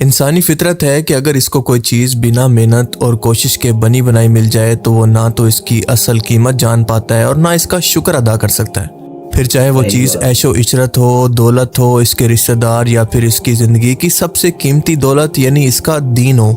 انسانی فطرت ہے کہ اگر اس کو کوئی چیز بنا محنت اور کوشش کے بنی بنائی مل جائے تو وہ نہ تو اس کی اصل قیمت جان پاتا ہے اور نہ اس کا شکر ادا کر سکتا ہے، پھر چاہے وہ چیز عیش و عشرت ہو، دولت ہو، اس کے رشتہ دار یا پھر اس کی زندگی کی سب سے قیمتی دولت یعنی اس کا دین ہو۔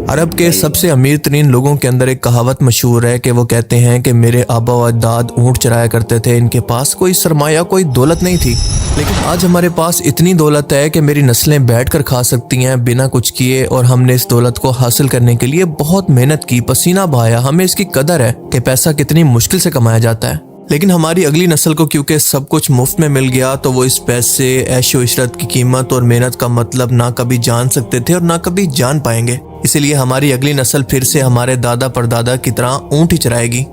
عرب کے سب سے امیر ترین لوگوں کے اندر ایک کہاوت مشہور ہے کہ وہ کہتے ہیں کہ میرے آبا و اجداد اونٹ چرایا کرتے تھے، ان کے پاس کوئی سرمایہ کوئی دولت نہیں تھی، لیکن آج ہمارے پاس اتنی دولت ہے کہ میری نسلیں بیٹھ کر کھا سکتی ہیں بنا کچھ کیے، اور ہم نے اس دولت کو حاصل کرنے کے لیے بہت محنت کی، پسینہ بہایا، ہمیں اس کی قدر ہے کہ پیسہ کتنی مشکل سے کمایا جاتا ہے۔ لیکن ہماری اگلی نسل کو کیونکہ سب کچھ مفت میں مل گیا تو وہ اس پیسے، عیش و عشرت کی قیمت اور محنت کا مطلب نہ کبھی جان سکتے تھے اور نہ کبھی جان پائیں گے، اسی لیے ہماری اگلی نسل پھر سے ہمارے دادا پردادا کی طرح اونٹ ہی چرائے گی۔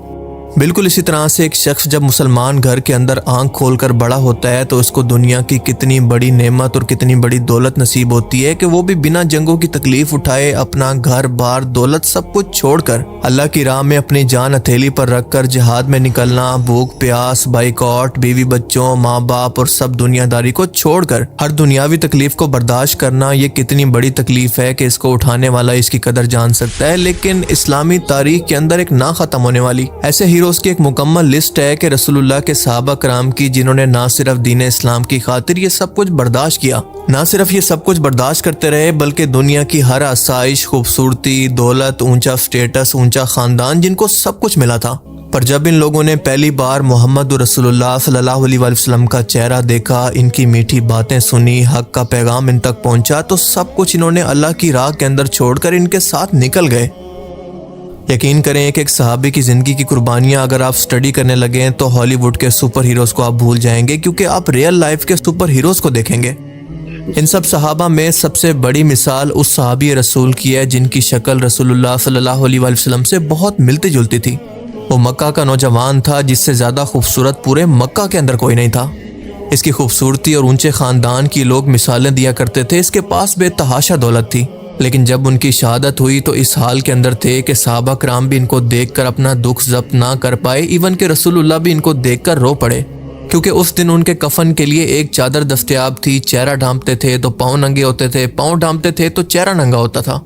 بالکل اسی طرح سے ایک شخص جب مسلمان گھر کے اندر آنکھ کھول کر بڑا ہوتا ہے تو اس کو دنیا کی کتنی بڑی نعمت اور کتنی بڑی دولت نصیب ہوتی ہے کہ وہ بھی بنا جنگوں کی تکلیف اٹھائے اپنا گھر بار دولت سب کچھ چھوڑ کر اللہ کی راہ میں اپنی جان ہتھیلی پر رکھ کر جہاد میں نکلنا، بھوک پیاس، بائیکاٹ، بیوی بچوں، ماں باپ اور سب دنیا داری کو چھوڑ کر ہر دنیاوی تکلیف کو برداشت کرنا، یہ کتنی بڑی تکلیف ہے کہ اس کو اٹھانے والا اس کی قدر جان سکتا ہے۔ لیکن اسلامی تاریخ کے اندر ایک نہ ختم ہونے والی ایسے ہیروز کی ایک مکمل لسٹ ہے کہ رسول اللہ کے صحابہ کرام کی، جنہوں نے نہ صرف دین اسلام کی خاطر یہ سب کچھ برداشت کیا، نہ صرف یہ سب کچھ برداشت کرتے رہے بلکہ دنیا کی ہر آسائش، خوبصورتی، دولت، اونچا سٹیٹس، اونچا خاندان، جن کو سب کچھ ملا تھا، پر جب ان لوگوں نے پہلی بار محمد رسول اللہ صلی اللہ علیہ وسلم کا چہرہ دیکھا، ان کی میٹھی باتیں سنی، حق کا پیغام ان تک پہنچا تو سب کچھ انہوں نے اللہ کی راہ کے اندر چھوڑ کر ان کے ساتھ نکل گئے۔ یقین کریں کہ ایک صحابی کی زندگی کی قربانیاں اگر آپ سٹڈی کرنے لگیں تو ہالی ووڈ کے سپر ہیروز کو آپ بھول جائیں گے، کیونکہ آپ ریئل لائف کے سپر ہیروز کو دیکھیں گے۔ ان سب صحابہ میں سب سے بڑی مثال اس صحابی رسول کی ہے جن کی شکل رسول اللہ صلی اللہ علیہ وسلم سے بہت ملتی جلتی تھی۔ وہ مکہ کا نوجوان تھا جس سے زیادہ خوبصورت پورے مکہ کے اندر کوئی نہیں تھا۔ اس کی خوبصورتی اور اونچے خاندان کی لوگ مثالیں دیا کرتے تھے، اس کے پاس بے تحاشا دولت تھی، لیکن جب ان کی شہادت ہوئی تو اس حال کے اندر تھے کہ صحابہ کرام بھی ان کو دیکھ کر اپنا دکھ ضبط نہ کر پائے، ایون کہ رسول اللہ بھی ان کو دیکھ کر رو پڑے، کیونکہ اس دن ان کے کفن کے لیے ایک چادر دستیاب تھی، چہرہ ڈھانپتے تھے تو پاؤں ننگے ہوتے تھے، پاؤں ڈھانپتے تھے تو چہرہ ننگا ہوتا تھا۔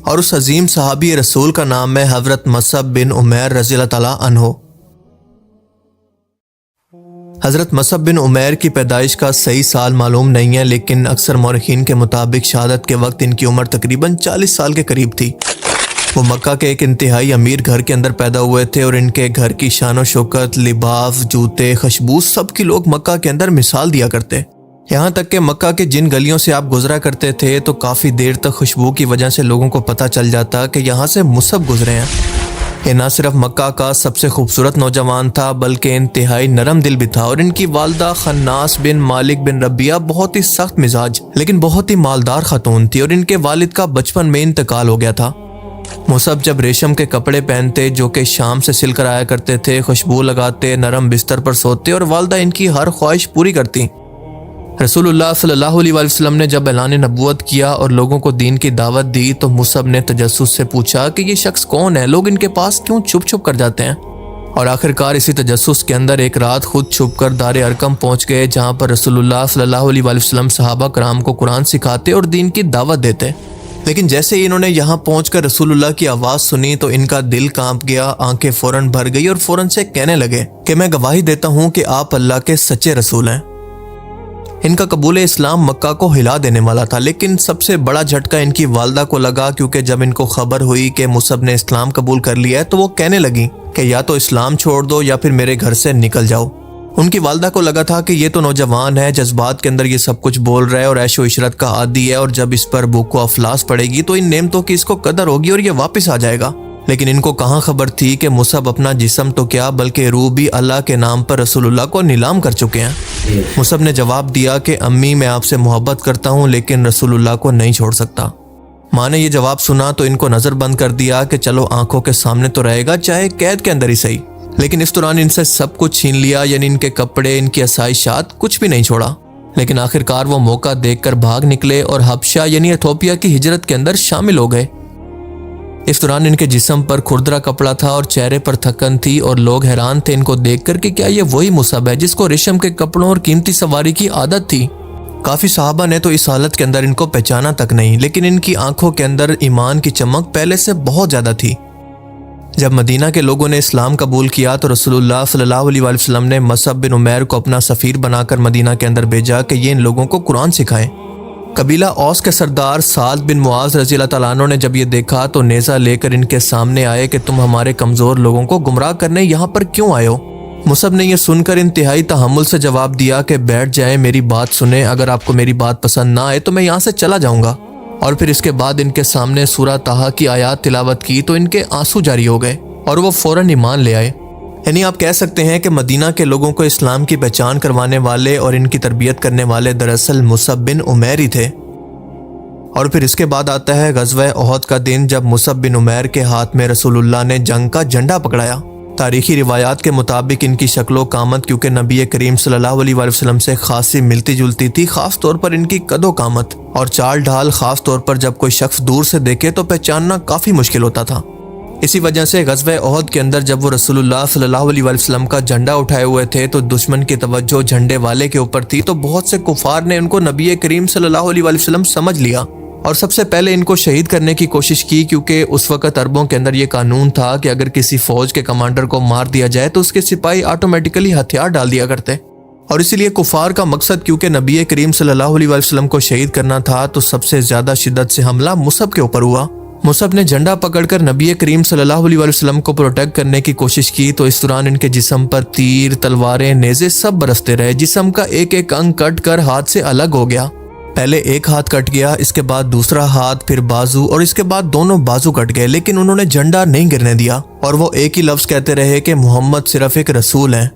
اور اس عظیم صحابی رسول کا نام ہے حضرت مصعب بن عمیر رضی اللہ تعالیٰ عنہ۔ حضرت مصعب بن عمیر کی پیدائش کا صحیح سال معلوم نہیں ہے، لیکن اکثر مورخین کے مطابق شہادت کے وقت ان کی عمر تقریباً 40 سال کے قریب تھی۔ وہ مکہ کے ایک انتہائی امیر گھر کے اندر پیدا ہوئے تھے اور ان کے گھر کی شان و شوکت، لباس، جوتے، خوشبو، سب کی لوگ مکہ کے اندر مثال دیا کرتے، یہاں تک کہ مکہ کے جن گلیوں سے آپ گزرا کرتے تھے تو کافی دیر تک خوشبو کی وجہ سے لوگوں کو پتہ چل جاتا کہ یہاں سے مصعب گزرے ہیں۔ یہ نہ صرف مکہ کا سب سے خوبصورت نوجوان تھا بلکہ انتہائی نرم دل بھی تھا، اور ان کی والدہ خناس بن مالک بن ربیہ بہت ہی سخت مزاج لیکن بہت ہی مالدار خاتون تھی، اور ان کے والد کا بچپن میں انتقال ہو گیا تھا۔ مصعب جب ریشم کے کپڑے پہنتے جو کہ شام سے سل کر آیا کرتے تھے، خوشبو لگاتے، نرم بستر پر سوتے اور والدہ ان کی ہر خواہش پوری کرتی۔ رسول اللہ صلی اللہ علیہ وسلم نے جب اعلان نبوت کیا اور لوگوں کو دین کی دعوت دی تو مصعب نے تجسس سے پوچھا کہ یہ شخص کون ہے، لوگ ان کے پاس کیوں چھپ چھپ کر جاتے ہیں، اور آخرکار اسی تجسس کے اندر ایک رات خود چھپ کر دار ارقم پہنچ گئے، جہاں پر رسول اللہ صلی اللہ علیہ وسلم صحابہ کرام کو قرآن سکھاتے اور دین کی دعوت دیتے۔ لیکن جیسے ہی انہوں نے یہاں پہنچ کر رسول اللہ کی آواز سنی تو ان کا دل کانپ گیا، آنکھیں فوراً بھر گئی اور فوراً سے کہنے لگے کہ میں گواہی دیتا ہوں کہ آپ اللہ کے سچے رسول ہیں۔ ان کا قبول اسلام مکہ کو ہلا دینے والا تھا، لیکن سب سے بڑا جھٹکا ان کی والدہ کو لگا، کیونکہ جب ان کو خبر ہوئی کہ مصعب نے اسلام قبول کر لیا ہے تو وہ کہنے لگی کہ یا تو اسلام چھوڑ دو یا پھر میرے گھر سے نکل جاؤ۔ ان کی والدہ کو لگا تھا کہ یہ تو نوجوان ہے، جذبات کے اندر یہ سب کچھ بول رہا ہے اور عیش و عشرت کا عادی ہے، اور جب اس پر بھوک و افلاس پڑے گی تو ان نعمتوں کی اس کو قدر ہوگی اور یہ واپس آ جائے گا۔ لیکن ان کو کہاں خبر تھی کہ مصعب اپنا جسم تو کیا بلکہ روح بھی اللہ کے نام پر رسول اللہ کو نیلام کر چکے ہیں۔ مصعب نے جواب دیا کہ امی میں آپ سے محبت کرتا ہوں لیکن رسول اللہ کو نہیں چھوڑ سکتا۔ ماں نے یہ جواب سنا تو ان کو نظر بند کر دیا کہ چلو آنکھوں کے سامنے تو رہے گا، چاہے قید کے اندر ہی صحیح، لیکن اس دوران ان سے سب کچھ چھین لیا، یعنی ان کے کپڑے، ان کی آسائشات، کچھ بھی نہیں چھوڑا۔ لیکن آخرکار وہ موقع دیکھ کر بھاگ نکلے اور حبشہ یعنی ایتھوپیا کی ہجرت کے اندر شامل ہو گئے۔ اس دوران ان کے جسم پر کھردرا کپڑا تھا اور چہرے پر تھکن تھی، اور لوگ حیران تھے ان کو دیکھ کر کہ کیا یہ وہی مصعب ہے جس کو ریشم کے کپڑوں اور قیمتی سواری کی عادت تھی۔ کافی صحابہ نے تو اس حالت کے اندر ان کو پہچانا تک نہیں، لیکن ان کی آنکھوں کے اندر ایمان کی چمک پہلے سے بہت زیادہ تھی۔ جب مدینہ کے لوگوں نے اسلام قبول کیا تو رسول اللہ صلی اللہ علیہ وسلم نے مصعب بن عمیر کو اپنا سفیر بنا کر مدینہ کے اندر بھیجا کہ یہ ان لوگوں کو قرآن سکھائیں۔ قبیلہ اوس کے سردار سعد بن معاذ رضی اللہ تعالیٰ عنہ نے جب یہ دیکھا تو نیزہ لے کر ان کے سامنے آئے کہ تم ہمارے کمزور لوگوں کو گمراہ کرنے یہاں پر کیوں آئے ہو؟ مصعب نے یہ سن کر انتہائی تحمل سے جواب دیا کہ بیٹھ جائیں، میری بات سنیں، اگر آپ کو میری بات پسند نہ آئے تو میں یہاں سے چلا جاؤں گا۔ اور پھر اس کے بعد ان کے سامنے سورہ طٰہٰ کی آیات تلاوت کی تو ان کے آنسو جاری ہو گئے اور وہ فوراً ایمان لے آئے۔ یعنی آپ کہہ سکتے ہیں کہ مدینہ کے لوگوں کو اسلام کی پہچان کروانے والے اور ان کی تربیت کرنے والے دراصل مصعب بن عمیر ہی تھے۔ اور پھر اس کے بعد آتا ہے غزوہ احد کا دن، جب مصعب بن عمیر کے ہاتھ میں رسول اللہ نے جنگ کا جھنڈا پکڑایا۔ تاریخی روایات کے مطابق ان کی شکل و قامت کیونکہ نبی کریم صلی اللہ علیہ وسلم سے خاصی ملتی جلتی تھی، خاص طور پر ان کی قد و قامت اور چال ڈھال، خاص طور پر جب کوئی شخص دور سے دیکھے تو پہچاننا کافی مشکل ہوتا تھا۔ اسی وجہ سے غزوہ احد کے اندر جب وہ رسول اللہ صلی اللہ علیہ وسلم کا جھنڈا اٹھائے ہوئے تھے تو دشمن کی توجہ جھنڈے والے کے اوپر تھی، تو بہت سے کفار نے ان کو نبی کریم صلی اللہ علیہ وسلم سمجھ لیا اور سب سے پہلے ان کو شہید کرنے کی کوشش کی، کیونکہ اس وقت عربوں کے اندر یہ قانون تھا کہ اگر کسی فوج کے کمانڈر کو مار دیا جائے تو اس کے سپاہی آٹومیٹکلی ہتھیار ڈال دیا کرتے، اور اسی لیے کفار کا مقصد کیونکہ نبی کریم صلی اللہ علیہ وسلم کو شہید کرنا تھا تو سب سے زیادہ شدت سے حملہ مصعب کے اوپر ہوا۔ مصعب نے جھنڈا پکڑ کر نبی کریم صلی اللہ علیہ وسلم کو پروٹیکٹ کرنے کی کوشش کی تو اس دوران ان کے جسم پر تیر، تلواریں، نیزے سب برستے رہے۔ جسم کا ایک ایک انگ کٹ کر ہاتھ سے الگ ہو گیا۔ پہلے ایک ہاتھ کٹ گیا، اس کے بعد دوسرا ہاتھ، پھر بازو، اور اس کے بعد دونوں بازو کٹ گئے، لیکن انہوں نے جھنڈا نہیں گرنے دیا اور وہ ایک ہی لفظ کہتے رہے کہ محمد صرف ایک رسول ہیں،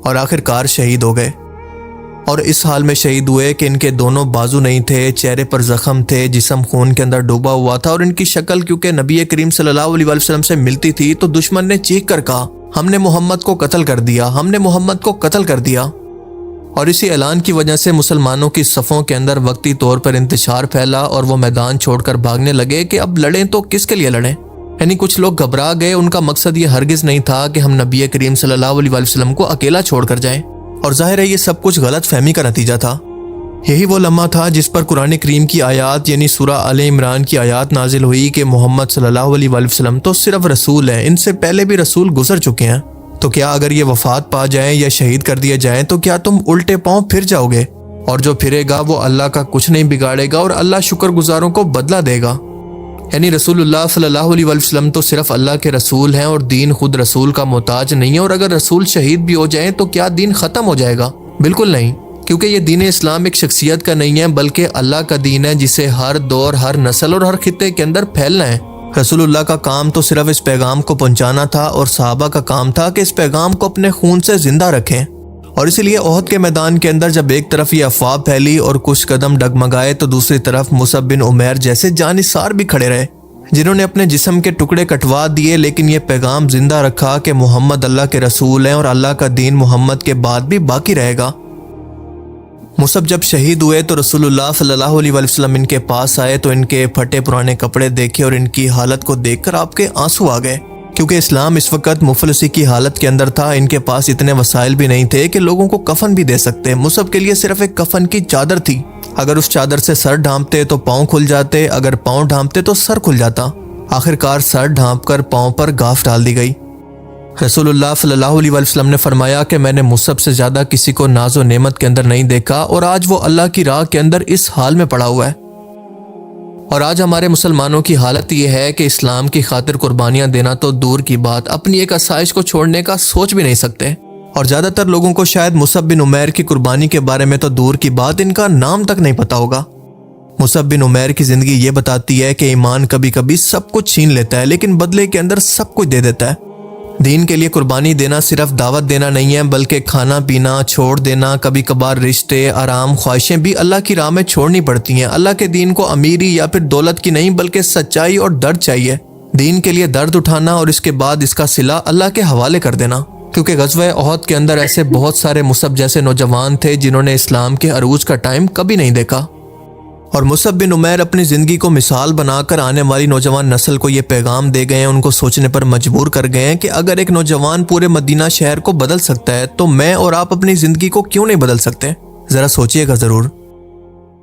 اور آخر کار شہید ہو گئے۔ اور اس حال میں شہید ہوئے کہ ان کے دونوں بازو نہیں تھے، چہرے پر زخم تھے، جسم خون کے اندر ڈوبا ہوا تھا، اور ان کی شکل کیونکہ نبی کریم صلی اللہ علیہ وسلم سے ملتی تھی تو دشمن نے چیخ کر کہا، ہم نے محمد کو قتل کر دیا، ہم نے محمد کو قتل کر دیا۔ اور اسی اعلان کی وجہ سے مسلمانوں کی صفوں کے اندر وقتی طور پر انتشار پھیلا اور وہ میدان چھوڑ کر بھاگنے لگے کہ اب لڑیں تو کس کے لیے لڑیں۔ یعنی کچھ لوگ گھبرا گئے، ان کا مقصد یہ ہرگز نہیں تھا کہ ہم نبی کریم صلی اللہ علیہ وسلم کو اکیلا چھوڑ کر جائیں، اور ظاہر ہے یہ سب کچھ غلط فہمی کا نتیجہ تھا۔ یہی وہ لمحہ تھا جس پر قرآن کریم کی آیات یعنی سورہ آل عمران کی آیات نازل ہوئی کہ محمد صلی اللہ علیہ وسلم تو صرف رسول ہیں، ان سے پہلے بھی رسول گزر چکے ہیں، تو کیا اگر یہ وفات پا جائیں یا شہید کر دیے جائیں تو کیا تم الٹے پاؤں پھر جاؤ گے؟ اور جو پھرے گا وہ اللہ کا کچھ نہیں بگاڑے گا اور اللہ شکر گزاروں کو بدلہ دے گا۔ یعنی رسول اللہ صلی اللہ علیہ وسلم تو صرف اللہ کے رسول ہیں اور دین خود رسول کا محتاج نہیں ہے، اور اگر رسول شہید بھی ہو جائیں تو کیا دین ختم ہو جائے گا؟ بالکل نہیں، کیونکہ یہ دین اسلام ایک شخصیت کا نہیں ہے بلکہ اللہ کا دین ہے جسے ہر دور، ہر نسل اور ہر خطے کے اندر پھیلنا ہے۔ رسول اللہ کا کام تو صرف اس پیغام کو پہنچانا تھا، اور صحابہ کا کام تھا کہ اس پیغام کو اپنے خون سے زندہ رکھیں۔ اور اسی لیے احد کے میدان کے اندر جب ایک طرف یہ افواہ پھیلی اور کچھ قدم ڈگمگائے تو دوسری طرف مصعب بن عمیر جیسے جانثار بھی کھڑے رہے، جنہوں نے اپنے جسم کے ٹکڑے کٹوا دیے لیکن یہ پیغام زندہ رکھا کہ محمد اللہ کے رسول ہیں اور اللہ کا دین محمد کے بعد بھی باقی رہے گا۔ مصعب جب شہید ہوئے تو رسول اللہ صلی اللہ علیہ وسلم ان کے پاس آئے تو ان کے پھٹے پرانے کپڑے دیکھے اور ان کی حالت کو دیکھ کر آپ کے آنسو آ گئے، کیونکہ اسلام اس وقت مفلسی کی حالت کے اندر تھا۔ ان کے پاس اتنے وسائل بھی نہیں تھے کہ لوگوں کو کفن بھی دے سکتے۔ مصعب کے لیے صرف ایک کفن کی چادر تھی، اگر اس چادر سے سر ڈھانپتے تو پاؤں کھل جاتے، اگر پاؤں ڈھانپتے تو سر کھل جاتا۔ آخر کار سر ڈھانپ کر پاؤں پر گاف ڈال دی گئی۔ رسول اللہ صلی اللہ علیہ وسلم نے فرمایا کہ میں نے مصعب سے زیادہ کسی کو ناز و نعمت کے اندر نہیں دیکھا، اور آج وہ اللہ کی راہ کے اندر اس حال میں پڑا ہوا ہے۔ اور آج ہمارے مسلمانوں کی حالت یہ ہے کہ اسلام کی خاطر قربانیاں دینا تو دور کی بات، اپنی ایک آسائش کو چھوڑنے کا سوچ بھی نہیں سکتے، اور زیادہ تر لوگوں کو شاید مصعب بن عمیر کی قربانی کے بارے میں تو دور کی بات، ان کا نام تک نہیں پتا ہوگا۔ مصعب بن عمیر کی زندگی یہ بتاتی ہے کہ ایمان کبھی کبھی سب کچھ چھین لیتا ہے لیکن بدلے کے اندر سب کچھ دے دیتا ہے۔ دین کے لیے قربانی دینا صرف دعوت دینا نہیں ہے بلکہ کھانا پینا چھوڑ دینا، کبھی کبھار رشتے، آرام، خواہشیں بھی اللہ کی راہ میں چھوڑنی پڑتی ہیں۔ اللہ کے دین کو امیری یا پھر دولت کی نہیں بلکہ سچائی اور درد چاہیے۔ دین کے لیے درد اٹھانا اور اس کے بعد اس کا صلہ اللہ کے حوالے کر دینا، کیونکہ غزوہ احد کے اندر ایسے بہت سارے مصعب جیسے نوجوان تھے جنہوں نے اسلام کے عروج کا ٹائم کبھی نہیں دیکھا، اور مصعب بن عمیر اپنی زندگی کو مثال بنا کر آنے والی نوجوان نسل کو یہ پیغام دے گئے ہیں، ان کو سوچنے پر مجبور کر گئے ہیں کہ اگر ایک نوجوان پورے مدینہ شہر کو بدل سکتا ہے تو میں اور آپ اپنی زندگی کو کیوں نہیں بدل سکتے؟ ذرا سوچئے گا ضرور۔